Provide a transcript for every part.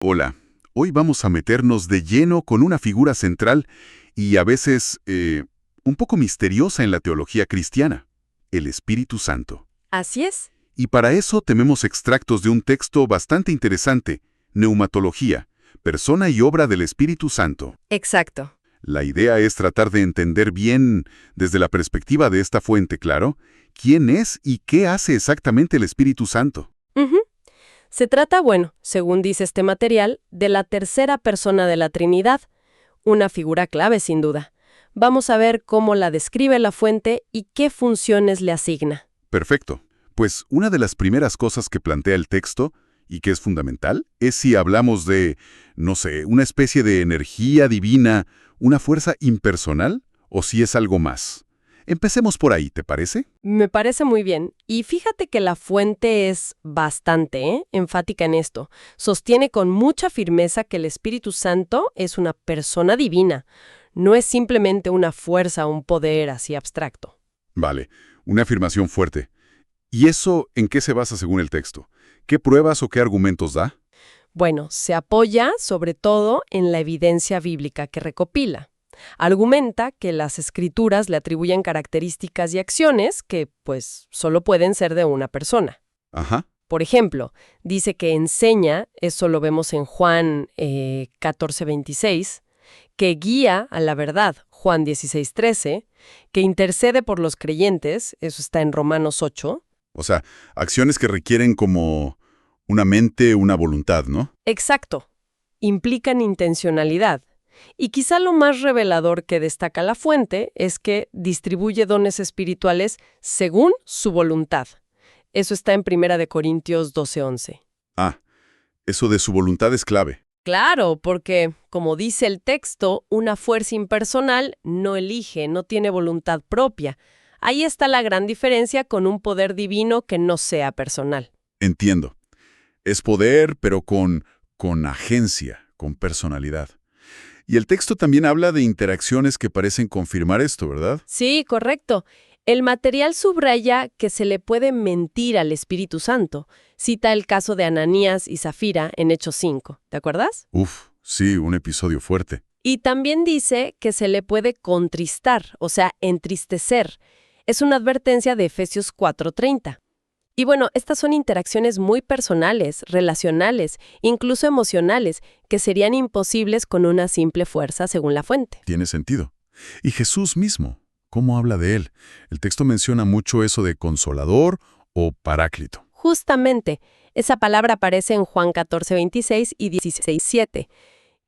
Hola, hoy vamos a meternos de lleno con una figura central y a veces un poco misteriosa en la teología cristiana, el Espíritu Santo. Así es. Y para eso tenemos extractos de un texto bastante interesante, Neumatología, persona y obra del Espíritu Santo. Exacto. La idea es tratar de entender bien, desde la perspectiva de esta fuente, claro, quién es y qué hace exactamente el Espíritu Santo. Ujú. Se trata, bueno, según dice este material, de la tercera persona de la Trinidad, una figura clave sin duda. Vamos a ver cómo la describe la fuente y qué funciones le asigna. Perfecto. Pues una de las primeras cosas que plantea el texto, y que es fundamental, es si hablamos de, no sé, una especie de energía divina, una fuerza impersonal, o si es algo más. Empecemos por ahí, ¿te parece? Me parece muy bien. Y fíjate que la fuente es bastante enfática en esto. Sostiene con mucha firmeza que el Espíritu Santo es una persona divina. No es simplemente una fuerza o un poder así abstracto. Vale, una afirmación fuerte. ¿Y eso en qué se basa según el texto? ¿Qué pruebas o qué argumentos da? Bueno, se apoya sobre todo en la evidencia bíblica que recopila. Argumenta que las escrituras le atribuyen características y acciones que, pues, solo pueden ser de una persona. Ajá. Por ejemplo, dice que enseña, eso lo vemos en Juan 14:26, que guía a la verdad, Juan 16:13, que intercede por los creyentes, eso está en Romanos 8. O sea, acciones que requieren como una mente, una voluntad, ¿no? Exacto, implican intencionalidad. Y quizá lo más revelador que destaca la fuente es que distribuye dones espirituales según su voluntad. Eso está en 1 Corintios 12:11. Ah, eso de su voluntad es clave. Claro, porque, como dice el texto, una fuerza impersonal no elige, no tiene voluntad propia. Ahí está la gran diferencia con un poder divino que no sea personal. Entiendo. Es poder, pero con agencia, con personalidad. Y el texto también habla de interacciones que parecen confirmar esto, ¿verdad? Sí, correcto. El material subraya que se le puede mentir al Espíritu Santo. Cita el caso de Ananías y Zafira en Hechos 5. ¿Te acuerdas? Uf, sí, un episodio fuerte. Y también dice que se le puede contristar, o sea, entristecer. Es una advertencia de Efesios 4:30. Y bueno, estas son interacciones muy personales, relacionales, incluso emocionales, que serían imposibles con una simple fuerza según la fuente. Tiene sentido. Y Jesús mismo, ¿cómo habla de él? El texto menciona mucho eso de consolador o paráclito. Justamente, esa palabra aparece en Juan 14:26 y 16:7.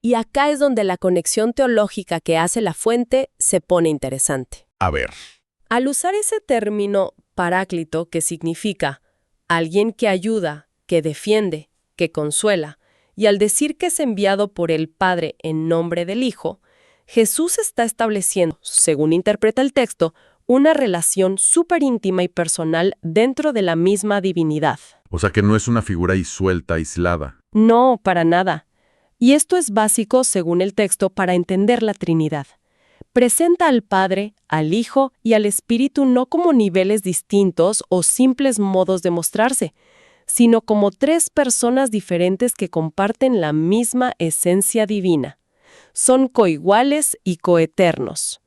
Y acá es donde la conexión teológica que hace la fuente se pone interesante. A ver. Al usar ese término paráclito, que significa alguien que ayuda, que defiende, que consuela, y al decir que es enviado por el Padre en nombre del Hijo, Jesús está estableciendo, según interpreta el texto, una relación súper íntima y personal dentro de la misma divinidad. O sea que no es una figura ahí suelta, aislada. No, para nada. Y esto es básico, según el texto, para entender la Trinidad. Presenta al Padre, al Hijo y al Espíritu no como niveles distintos o simples modos de mostrarse, sino como tres personas diferentes que comparten la misma esencia divina. Son coiguales y coeternos.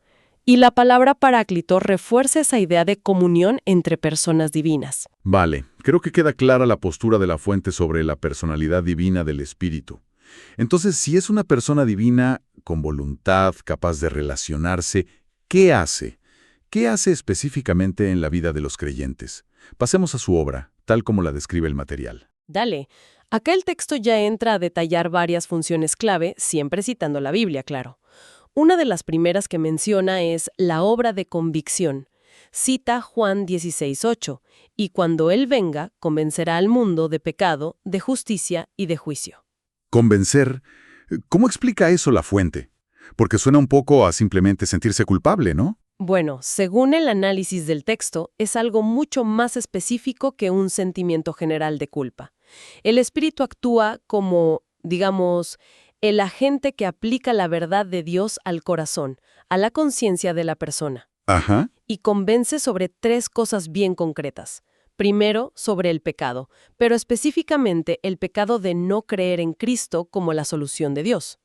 Y la palabra paráclito refuerza esa idea de comunión entre personas divinas. Vale, creo que queda clara la postura de la fuente sobre la personalidad divina del Espíritu. Entonces, si es una persona divina, con voluntad, capaz de relacionarse, ¿qué hace? ¿Qué hace específicamente en la vida de los creyentes? Pasemos a su obra, tal como la describe el material. Dale. Acá el texto ya entra a detallar varias funciones clave, siempre citando la Biblia, claro. Una de las primeras que menciona es la obra de convicción. Cita Juan 16:8, y cuando Él venga, convencerá al mundo de pecado, de justicia y de juicio. Convencer, ¿cómo explica eso la fuente? Porque suena un poco a simplemente sentirse culpable, ¿no? Bueno, según el análisis del texto, es algo mucho más específico que un sentimiento general de culpa. El espíritu actúa como, digamos, el agente que aplica la verdad de Dios al corazón, a la conciencia de la persona, Ajá. y convence sobre tres cosas bien concretas. Primero, sobre el pecado, pero específicamente el pecado de no creer en Cristo como la solución de Dios.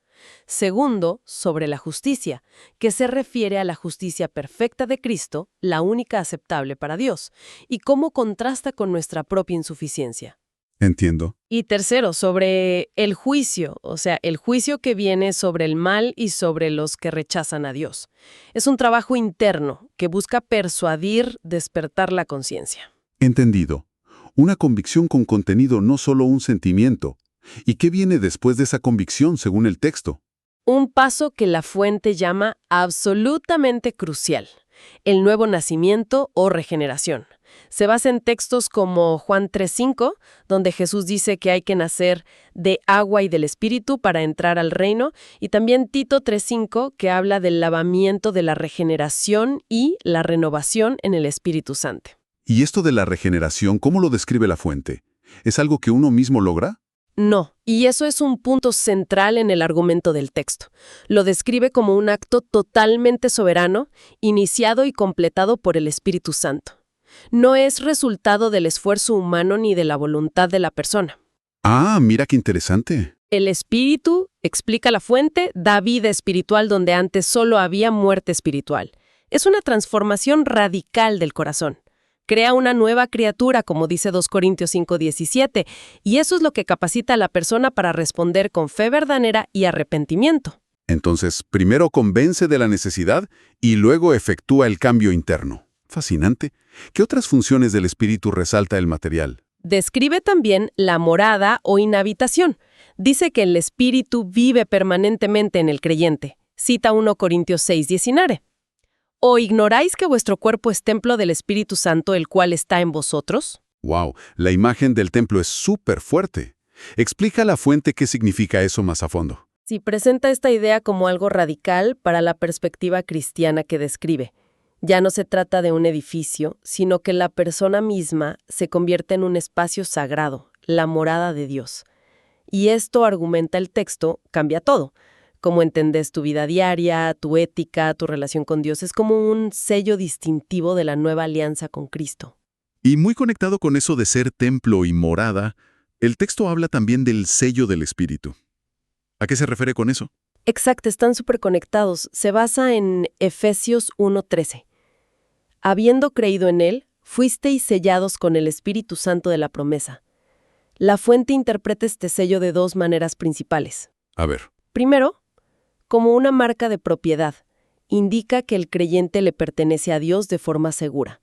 Segundo, sobre la justicia, que se refiere a la justicia perfecta de Cristo, la única aceptable para Dios, y cómo contrasta con nuestra propia insuficiencia. Entiendo. Y tercero, sobre el juicio, o sea, el juicio que viene sobre el mal y sobre los que rechazan a Dios. Es un trabajo interno que busca persuadir, despertar la conciencia. Entendido. Una convicción con contenido, no solo un sentimiento. ¿Y qué viene después de esa convicción según el texto? Un paso que la fuente llama absolutamente crucial: el nuevo nacimiento o regeneración. Se basa en textos como Juan 3:5, donde Jesús dice que hay que nacer de agua y del Espíritu para entrar al reino, y también Tito 3:5, que habla del lavamiento de la regeneración y la renovación en el Espíritu Santo. ¿Y esto de la regeneración, cómo lo describe la fuente? ¿Es algo que uno mismo logra? No, y eso es un punto central en el argumento del texto. Lo describe como un acto totalmente soberano, iniciado y completado por el Espíritu Santo. No es resultado del esfuerzo humano ni de la voluntad de la persona. Ah, mira qué interesante. El Espíritu, explica la fuente, da vida espiritual donde antes solo había muerte espiritual. Es una transformación radical del corazón. Crea una nueva criatura, como dice 2 Corintios 5:17, y eso es lo que capacita a la persona para responder con fe verdadera y arrepentimiento. Entonces, primero convence de la necesidad y luego efectúa el cambio interno. Fascinante. ¿Qué otras funciones del espíritu resalta el material? Describe también la morada o inhabitación. Dice que el espíritu vive permanentemente en el creyente. Cita 1 Corintios 6:19. ¿O ignoráis que vuestro cuerpo es templo del Espíritu Santo, el cual está en vosotros? Wow, la imagen del templo es súper fuerte. Explica a la fuente qué significa eso más a fondo. Si presenta esta idea como algo radical para la perspectiva cristiana que describe. Ya no se trata de un edificio, sino que la persona misma se convierte en un espacio sagrado, la morada de Dios. Y esto, argumenta el texto, cambia todo. Cómo entendés tu vida diaria, tu ética, tu relación con Dios, es como un sello distintivo de la nueva alianza con Cristo. Y muy conectado con eso de ser templo y morada, el texto habla también del sello del espíritu. ¿A qué se refiere con eso? Exacto, están súper conectados. Se basa en Efesios 1:13. Habiendo creído en Él, fuisteis sellados con el Espíritu Santo de la promesa. La fuente interpreta este sello de dos maneras principales. A ver. Primero, como una marca de propiedad, indica que el creyente le pertenece a Dios de forma segura.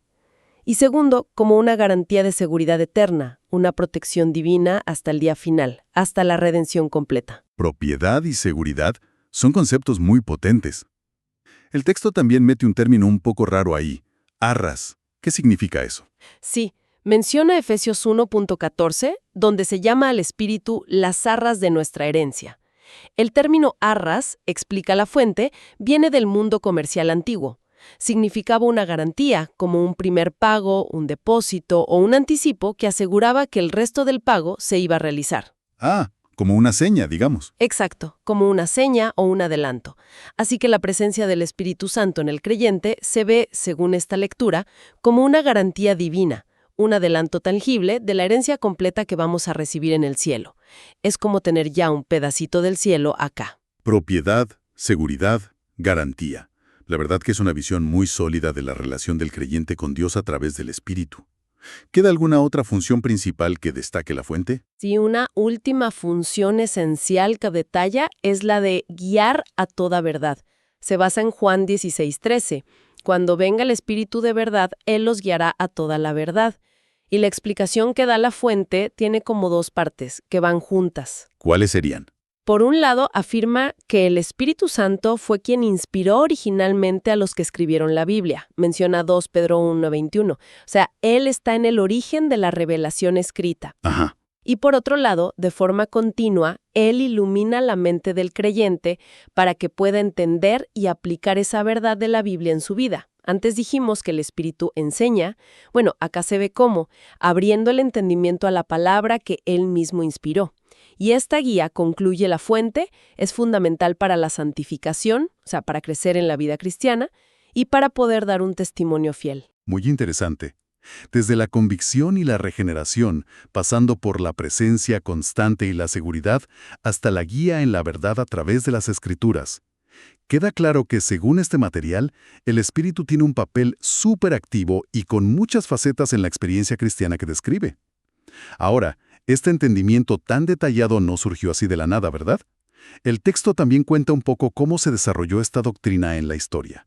Y segundo, como una garantía de seguridad eterna, una protección divina hasta el día final, hasta la redención completa. Propiedad y seguridad son conceptos muy potentes. El texto también mete un término un poco raro ahí, arras. ¿Qué significa eso? Sí, menciona Efesios 1:14, donde se llama al Espíritu las arras de nuestra herencia. El término arras, explica la fuente, viene del mundo comercial antiguo. Significaba una garantía, como un primer pago, un depósito o un anticipo que aseguraba que el resto del pago se iba a realizar. Ah, como una seña, digamos. Exacto, como una seña o un adelanto. Así que la presencia del Espíritu Santo en el creyente se ve, según esta lectura, como una garantía divina, un adelanto tangible de la herencia completa que vamos a recibir en el cielo. Es como tener ya un pedacito del cielo acá. Propiedad, seguridad, garantía. La verdad que es una visión muy sólida de la relación del creyente con Dios a través del Espíritu. ¿Queda alguna otra función principal que destaque la fuente? Sí, una última función esencial que detalla es la de guiar a toda verdad. Se basa en Juan 16:13. Cuando venga el Espíritu de verdad, Él los guiará a toda la verdad. Y la explicación que da la fuente tiene como dos partes, que van juntas. ¿Cuáles serían? Por un lado, afirma que el Espíritu Santo fue quien inspiró originalmente a los que escribieron la Biblia. Menciona 2 Pedro 1:21. O sea, Él está en el origen de la revelación escrita. Ajá. Y por otro lado, de forma continua, Él ilumina la mente del creyente para que pueda entender y aplicar esa verdad de la Biblia en su vida. Antes dijimos que el Espíritu enseña. Bueno, acá se ve cómo, abriendo el entendimiento a la palabra que Él mismo inspiró. Y esta guía, concluye la fuente, es fundamental para la santificación, o sea, para crecer en la vida cristiana, y para poder dar un testimonio fiel. Muy interesante. Desde la convicción y la regeneración, pasando por la presencia constante y la seguridad, hasta la guía en la verdad a través de las Escrituras. Queda claro que, según este material, el Espíritu tiene un papel súper activo y con muchas facetas en la experiencia cristiana que describe. Ahora, este entendimiento tan detallado no surgió así de la nada, ¿verdad? El texto también cuenta un poco cómo se desarrolló esta doctrina en la historia.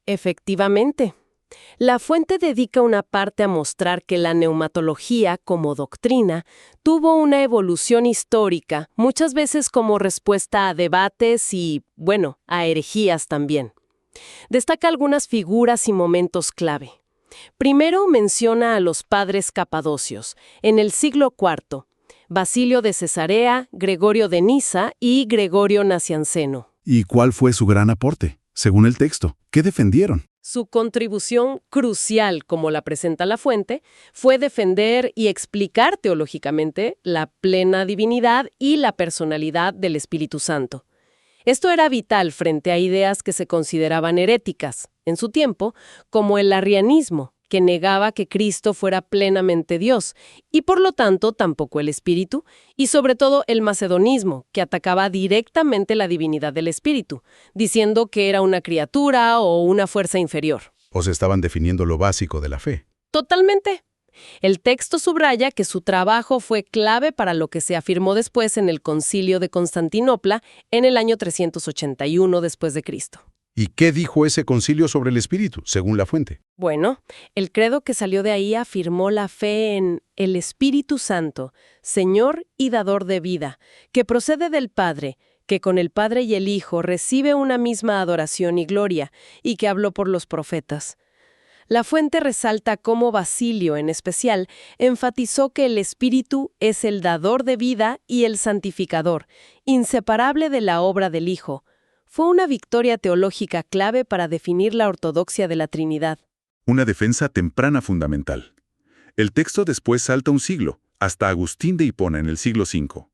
Efectivamente. La fuente dedica una parte a mostrar que la neumatología, como doctrina, tuvo una evolución histórica, muchas veces como respuesta a debates y, bueno, a herejías también. Destaca algunas figuras y momentos clave. Primero menciona a los padres capadocios, en el siglo IV, Basilio de Cesarea, Gregorio de Nisa y Gregorio Nacianceno. ¿Y cuál fue su gran aporte? Según el texto, ¿qué defendieron? Su contribución crucial, como la presenta la fuente, fue defender y explicar teológicamente la plena divinidad y la personalidad del Espíritu Santo. Esto era vital frente a ideas que se consideraban heréticas, en su tiempo, como el arrianismo, que negaba que Cristo fuera plenamente Dios, y por lo tanto tampoco el Espíritu, y sobre todo el macedonismo, que atacaba directamente la divinidad del Espíritu, diciendo que era una criatura o una fuerza inferior. ¿O se estaban definiendo lo básico de la fe? Totalmente. El texto subraya que su trabajo fue clave para lo que se afirmó después en el Concilio de Constantinopla en el año 381 después de Cristo. ¿Y qué dijo ese concilio sobre el Espíritu, según la fuente? Bueno, el credo que salió de ahí afirmó la fe en el Espíritu Santo, Señor y dador de vida, que procede del Padre, que con el Padre y el Hijo recibe una misma adoración y gloria, y que habló por los profetas. La fuente resalta cómo Basilio, en especial, enfatizó que el Espíritu es el dador de vida y el santificador, inseparable de la obra del Hijo. Fue una victoria teológica clave para definir la ortodoxia de la Trinidad. Una defensa temprana fundamental. El texto después salta un siglo, hasta Agustín de Hipona en el siglo V.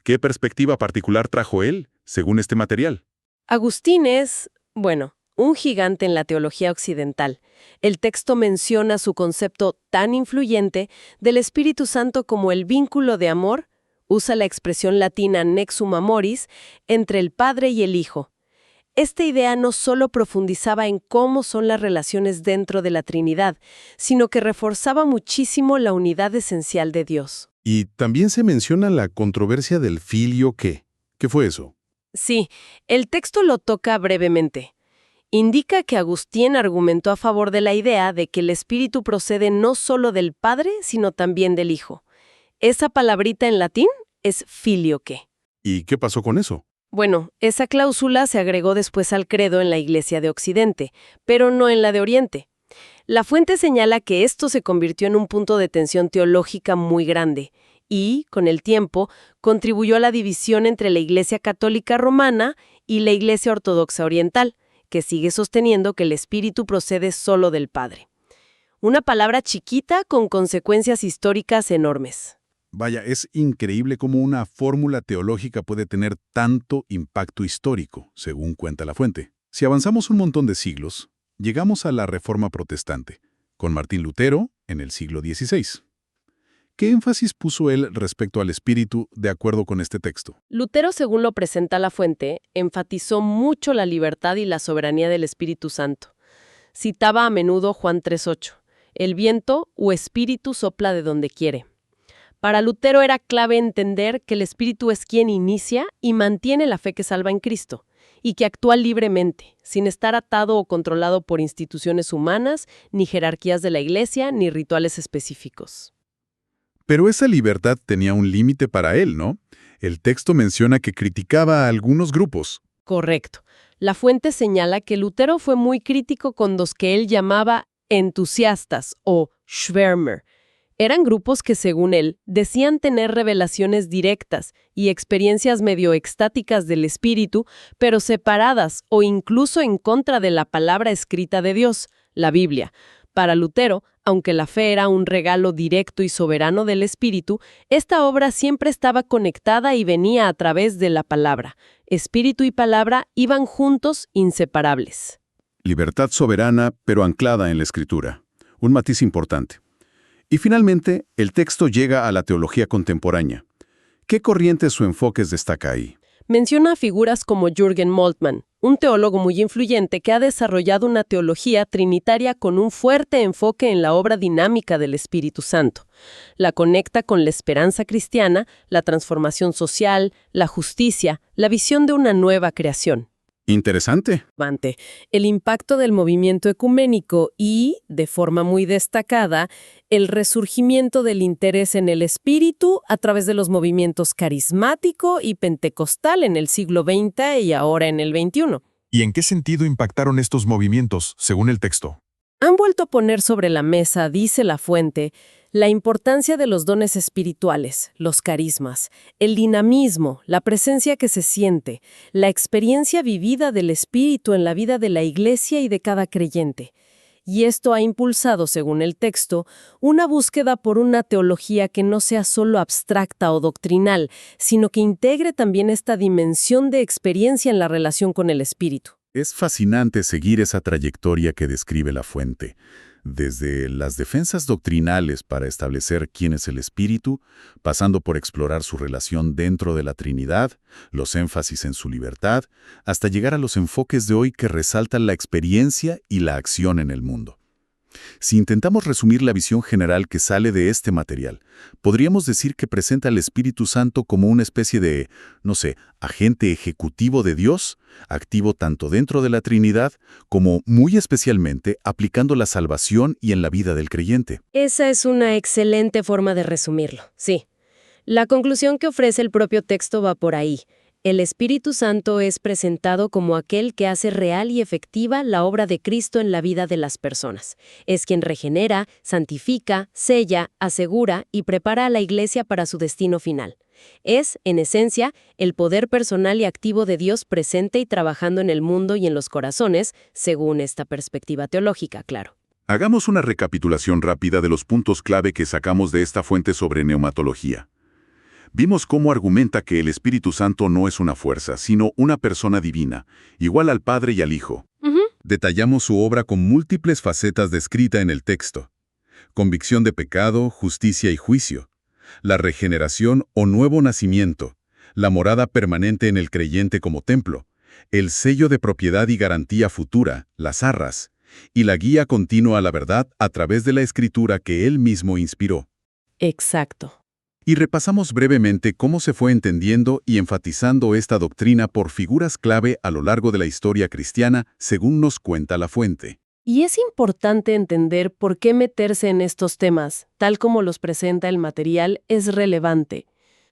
¿Qué perspectiva particular trajo él, según este material? Agustín es, bueno, un gigante en la teología occidental. El texto menciona su concepto tan influyente del Espíritu Santo como el vínculo de amor, usa la expresión latina nexum amoris, entre el Padre y el Hijo. Esta idea no solo profundizaba en cómo son las relaciones dentro de la Trinidad, sino que reforzaba muchísimo la unidad esencial de Dios. Y también se menciona la controversia del filioque. ¿Qué fue eso? Sí, el texto lo toca brevemente. Indica que Agustín argumentó a favor de la idea de que el Espíritu procede no solo del Padre, sino también del Hijo. Esa palabrita en latín es filioque. ¿Y qué pasó con eso? Bueno, esa cláusula se agregó después al credo en la Iglesia de Occidente, pero no en la de Oriente. La fuente señala que esto se convirtió en un punto de tensión teológica muy grande y, con el tiempo, contribuyó a la división entre la Iglesia Católica Romana y la Iglesia Ortodoxa Oriental, que sigue sosteniendo que el Espíritu procede solo del Padre. Una palabra chiquita con consecuencias históricas enormes. Vaya, es increíble cómo una fórmula teológica puede tener tanto impacto histórico, según cuenta la fuente. Si avanzamos un montón de siglos, llegamos a la Reforma Protestante, con Martín Lutero en el siglo XVI. ¿Qué énfasis puso él respecto al Espíritu de acuerdo con este texto? Lutero, según lo presenta la fuente, enfatizó mucho la libertad y la soberanía del Espíritu Santo. Citaba a menudo Juan 3:8, el viento o espíritu sopla de donde quiere. Para Lutero era clave entender que el Espíritu es quien inicia y mantiene la fe que salva en Cristo, y que actúa libremente, sin estar atado o controlado por instituciones humanas, ni jerarquías de la Iglesia, ni rituales específicos. Pero esa libertad tenía un límite para él, ¿no? El texto menciona que criticaba a algunos grupos. Correcto. La fuente señala que Lutero fue muy crítico con los que él llamaba entusiastas o Schwärmer. Eran grupos que, según él, decían tener revelaciones directas y experiencias medio extáticas del Espíritu, pero separadas o incluso en contra de la palabra escrita de Dios, la Biblia. Para Lutero, aunque la fe era un regalo directo y soberano del Espíritu, esta obra siempre estaba conectada y venía a través de la palabra. Espíritu y palabra iban juntos, inseparables. Libertad soberana, pero anclada en la Escritura. Un matiz importante. Y finalmente, el texto llega a la teología contemporánea. ¿Qué corrientes o enfoques destaca ahí? Menciona a figuras como Jürgen Moltmann, un teólogo muy influyente que ha desarrollado una teología trinitaria con un fuerte enfoque en la obra dinámica del Espíritu Santo. La conecta con la esperanza cristiana, la transformación social, la justicia, la visión de una nueva creación. Interesante. El impacto del movimiento ecuménico y, de forma muy destacada, el resurgimiento del interés en el espíritu a través de los movimientos carismático y pentecostal en el siglo XX y ahora en el XXI. ¿Y en qué sentido impactaron estos movimientos, según el texto? Han vuelto a poner sobre la mesa, dice la fuente, la importancia de los dones espirituales, los carismas, el dinamismo, la presencia que se siente, la experiencia vivida del Espíritu en la vida de la Iglesia y de cada creyente. Y esto ha impulsado, según el texto, una búsqueda por una teología que no sea solo abstracta o doctrinal, sino que integre también esta dimensión de experiencia en la relación con el Espíritu. Es fascinante seguir esa trayectoria que describe la fuente, desde las defensas doctrinales para establecer quién es el Espíritu, pasando por explorar su relación dentro de la Trinidad, los énfasis en su libertad, hasta llegar a los enfoques de hoy que resaltan la experiencia y la acción en el mundo. Si intentamos resumir la visión general que sale de este material, podríamos decir que presenta al Espíritu Santo como una especie de, agente ejecutivo de Dios, activo tanto dentro de la Trinidad como, muy especialmente, aplicando la salvación y en la vida del creyente. Esa es una excelente forma de resumirlo, sí. La conclusión que ofrece el propio texto va por ahí. El Espíritu Santo es presentado como aquel que hace real y efectiva la obra de Cristo en la vida de las personas. Es quien regenera, santifica, sella, asegura y prepara a la Iglesia para su destino final. Es, en esencia, el poder personal y activo de Dios presente y trabajando en el mundo y en los corazones, según esta perspectiva teológica, claro. Hagamos una recapitulación rápida de los puntos clave que sacamos de esta fuente sobre neumatología. Vimos cómo argumenta que el Espíritu Santo no es una fuerza, sino una persona divina, igual al Padre y al Hijo. Detallamos su obra con múltiples facetas descrita en el texto. Convicción de pecado, justicia y juicio. La regeneración o nuevo nacimiento. La morada permanente en el creyente como templo. El sello de propiedad y garantía futura, las arras. Y la guía continua a la verdad a través de la Escritura que él mismo inspiró. Exacto. Y repasamos brevemente cómo se fue entendiendo y enfatizando esta doctrina por figuras clave a lo largo de la historia cristiana, según nos cuenta la fuente. Y es importante entender por qué meterse en estos temas, tal como los presenta el material, es relevante.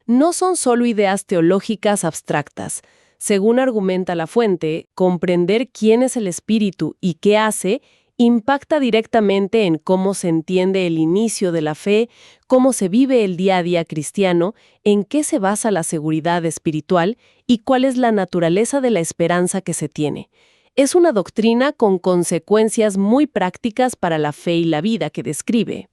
No son solo ideas teológicas abstractas. Según argumenta la fuente, comprender quién es el Espíritu y qué hace impacta directamente en cómo se entiende el inicio de la fe, cómo se vive el día a día cristiano, en qué se basa la seguridad espiritual y cuál es la naturaleza de la esperanza que se tiene. Es una doctrina con consecuencias muy prácticas para la fe y la vida que describe.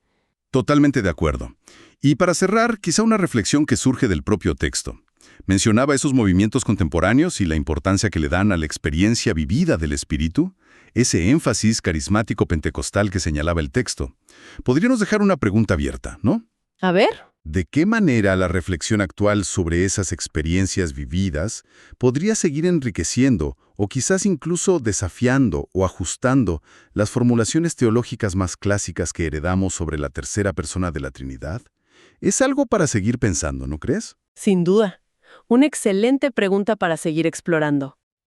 Totalmente de acuerdo. Y para cerrar, quizá una reflexión que surge del propio texto. Mencionaba esos movimientos contemporáneos y la importancia que le dan a la experiencia vivida del Espíritu, ese énfasis carismático pentecostal que señalaba el texto. Podríamos dejar una pregunta abierta, ¿no? A ver. ¿De qué manera la reflexión actual sobre esas experiencias vividas podría seguir enriqueciendo o quizás incluso desafiando o ajustando las formulaciones teológicas más clásicas que heredamos sobre la tercera persona de la Trinidad? Es algo para seguir pensando, ¿no crees? Sin duda. Una excelente pregunta para seguir explorando.